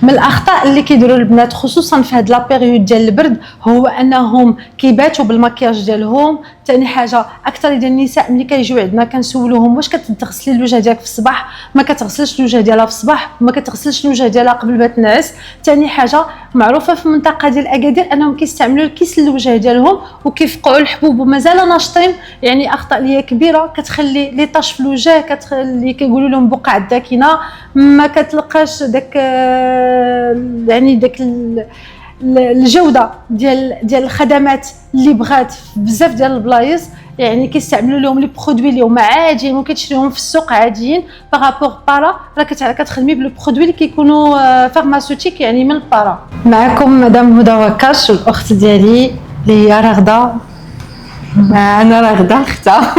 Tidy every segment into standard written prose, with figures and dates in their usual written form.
من الاخطاء اللي كيديروا البنات خصوصا في هاد لا بيريود ديال البرد هو انهم كيباتوا بالمكياج ديالهم. ثاني حاجه اكثر ديال النساء ملي كيجيو عندنا كنسولوهم واش كتغسلي الوجه ديالك في الصباح، ما كتغسلش الوجه ديالها في الصباح، ما كتغسلش الوجه ديالها قبل ما تنعس. ثاني حاجه معروفه في المنطقه ديال اكادير انهم كيستعملوا الكيس للوجه ديالهم وكيفقعوا الحبوب ومازال ناشطين. يعني اخطاء اللي هي كبيره كتخلي لي طاش في الوجه، كتخلي كيقولوا لهم بقع الداكنه، ما كتلقاش داك يعني داك الجوده ديال الخدمات اللي بغات بزاف ديال البلايص. يعني كيستعملوا لهم لي برودوي اللي هما عاديين وكتشريهم في السوق عاديين بارابور بارا. راه كتخدمي بلو برودوي اللي كيكونوا فارماسيوتيك يعني من البارا. معكم مدام هدى وكاش والاخت ديالي اللي هي رغده. انا رغده اختها.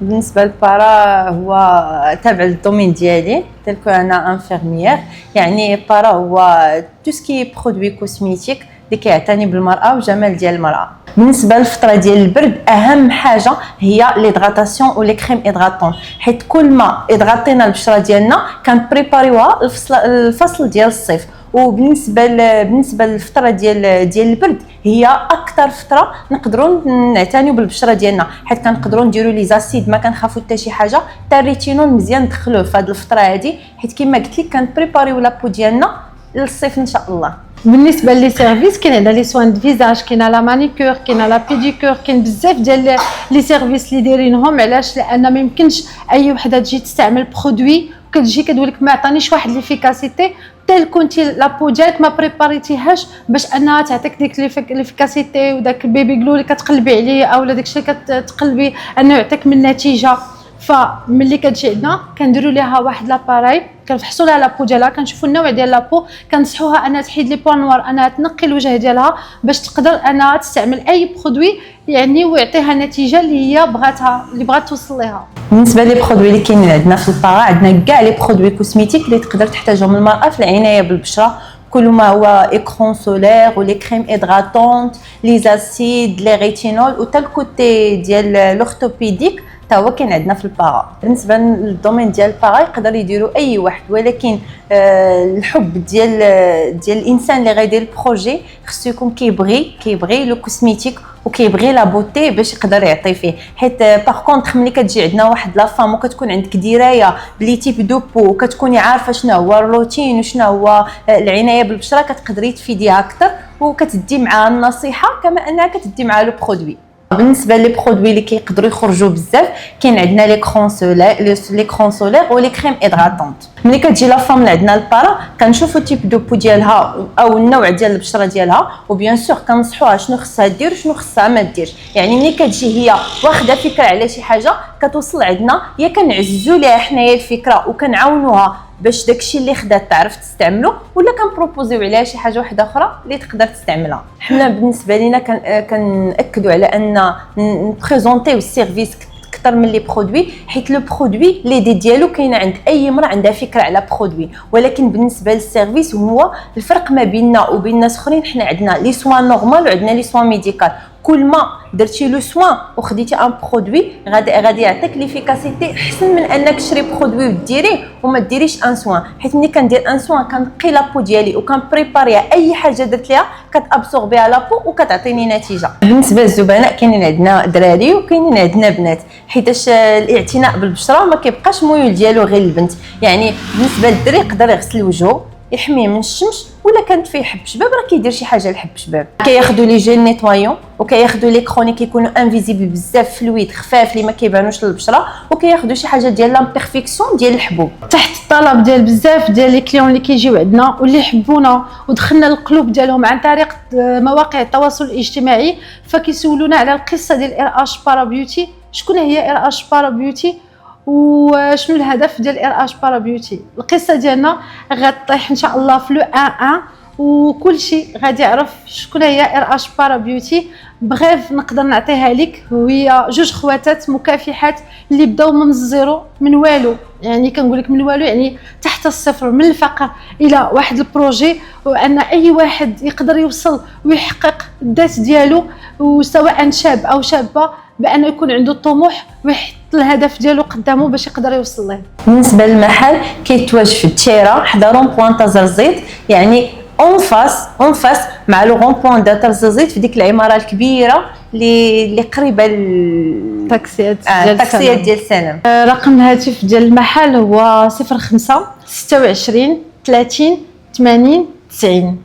بالنسبه للبارا هو تابع للدومين ديالي تلك انا انفيرميير. يعني بارا هو تو سكي برودوي كوسميتيك اللي كيعتني بالمراه وجمال ديال المراه. بالنسبه للفتره ديال البرد اهم حاجه هي ليدغاتاسيون و لي كريم ادغاتون، حيت كل ما ادغاتينا البشره ديالنا كنبريباريوها الفصل ديال الصيف. وبالنسبه للفتره ديال البرد هي اكثر فتره نقدروا نعتنيو بالبشره ديالنا، حيت كنقدروا نديروا لي زاسيد ما كنخافوا حتى شي حاجه. حتى الريتينول مزيان ندخلوه في هذه الفتره هذه، حيت كما قلت لك كنبريباريو لابو ديالنا للصيف ان شاء الله. بالنسبه لي سيرفيس كاين عندنا لي سوان دو فيزاج، كاين لا مانيكور، كاين لا بيديكور، كاين بزاف ديال لي سيرفيس اللي دايرينهم. علاش؟ لان ما يمكنش اي وحده تجي تستعمل برودوي وكتجي كتقول لك ما عطانيش واحد ليفيكاسيتي تال كنتي لابو ديالك ما بريباريتيهاش باش انها تعطيك ديك ليفيكاسيتي وداك البيبي جلو اللي كتقلبي عليه اولا داكشي اللي كتقلبي انه يعطيك من نتيجه. فملي كتجي عندنا كنديروا ليها واحد لاباراي، كنفحصوا لها لابو ديالها، كنشوفوا النوع ديال لابو، كنصحوها انها تحيد لي بوان نوار، انها تنقي الوجه ديالها باش تقدر انها تستعمل اي برودوي يعني ويعطيها النتيجه اللي هي بغاتها، اللي بغات توصل ليها. بالنسبه لي برودوي اللي كاينين عندنا في البارا، عندنا كاع لي برودوي كوسميتيك اللي تقدر تحتاجهم المراه في العنايه بالبشره، كل ما هو اكرون سولير ولي كريم ادغاتونت لي زاسيد لي ريتينول وتا الكوتي ديال لورتوبيديك تا هو كاين عندنا في البارا. بالنسبه للدومين ديال البارا يقدر يديروا اي واحد، ولكن الحب ديال الانسان اللي غيدير البروجي خصو يكون كيبغي لو كوسميتيك وكيبغي لا بوتي باش يقدر يعطي فيه. حيت باغ كونطخ ملي كتجي عندنا واحد لا فام وكتكون عندك درايه بلي تيب دو بو وكتكوني عارفه شنو هو الروتين وشنو هو العنايه بالبشره، كتقدري تفيديها اكثر وكتدي معها النصيحه كما انها كتدي معها لو برودوي. بالنسبه لي برودوي اللي كيقدروا يخرجوا بزاف كاين عندنا لي كرون سولير ولي كريم ادغاتونت. ملي كتجي لا فام عندنا البارا كنشوفوا تيب دو بو ديالها او النوع ديال البشره ديالها، وبيان سور كنصحوها شنو خصها دير وشنو خصها ما ديرش. يعني ملي كتجي هي واخده فكره على شي حاجه كتوصل عندنا، يا كنعززوا ليها حنايا الفكره وكنعاونوها باش داكشي اللي خدات تعرف تستعمله، ولا كنبروبوزيو عليها شي حاجه واحده اخرى اللي تقدر تستعملها. حنا بالنسبه لينا كنأكدوا على ان نبريزونطيو السيرفيس اكثر من لي برودوي، حيت لو برودوي لي دي ديالو كاينه عند اي امراه عندها فكره على برودوي. ولكن بالنسبه للسيرفيس هو الفرق ما بيننا وبين ناس اخرين، حنا عندنا لي سوان نورمال وعندنا لي سوان ميديكال. كل ما درتي لو سوان وخديتي ان برودوي غادي يعطيك ليفيكاسيتي احسن من انك تشري برودوي وديريه وما ديريش ان سوان. حيت ملي كندير ان سوان كنقي لابو ديالي وكنبريباريها، اي حاجه درت ليها كتابسوربيها لابو وكتعطيني نتيجه. بالنسبه للزبناء كاينين عندنا دراري وكاينين عندنا بنات، حيتاش الاعتناء بالبشره ما كيبقاش ميول ديالو غير البنت. يعني بالنسبه للدري يقدر يغسل وجهه يحميه من الشمس، ولا كانت فيه حب شباب راه كيدير شي حاجه لحب شباب. كياخذوا لي جيل نيتوايون وكياخذوا لي كروني كيكونوا انفيزيبل بزاف فلويد خفاف اللي ما كيبانوش للبشره، وكياخذوا شي حاجه ديال لامبيرفيكسيون ديال الحبوب. تحت الطلب ديال بزاف ديال لي كليون اللي كيجيو عندنا واللي يحبونا ودخلنا القلوب ديالهم عن طريق مواقع التواصل الاجتماعي، فكيسولونا على القصه ديال ار اش بارا بيوتي. شكون هي ار اش بارا بيوتي وشنو الهدف ديال ار اش بارا بيوتي؟ القصه ديالنا غطيح ان شاء الله في لو 1 وكل شيء غادي يعرف شكون هي ار اش بارا بيوتي. بغيف نقدر نعطيها لك، وهي جوج خواتات مكافحات اللي بداو من الزيرو، من والو. يعني كنقول لك من والو يعني تحت الصفر، من الفقر الى واحد البروجي، وان اي واحد يقدر يوصل ويحقق الذات ديالو، وسواء شاب او شابه بانه يكون عنده الطموح ويحط الهدف ديالو قدامه باش يقدر يوصل ليه. بالنسبه للمحل كيتواجد في التيره حدا رون بوان تاع زرزيت، يعني اون فاس مع لو رون بوان تاع زرزيت، في ديك العماره الكبيره اللي قريبه التاكسيات التاكسيات ديال سنم. رقم الهاتف ديال المحل هو 05 26 30 80 90.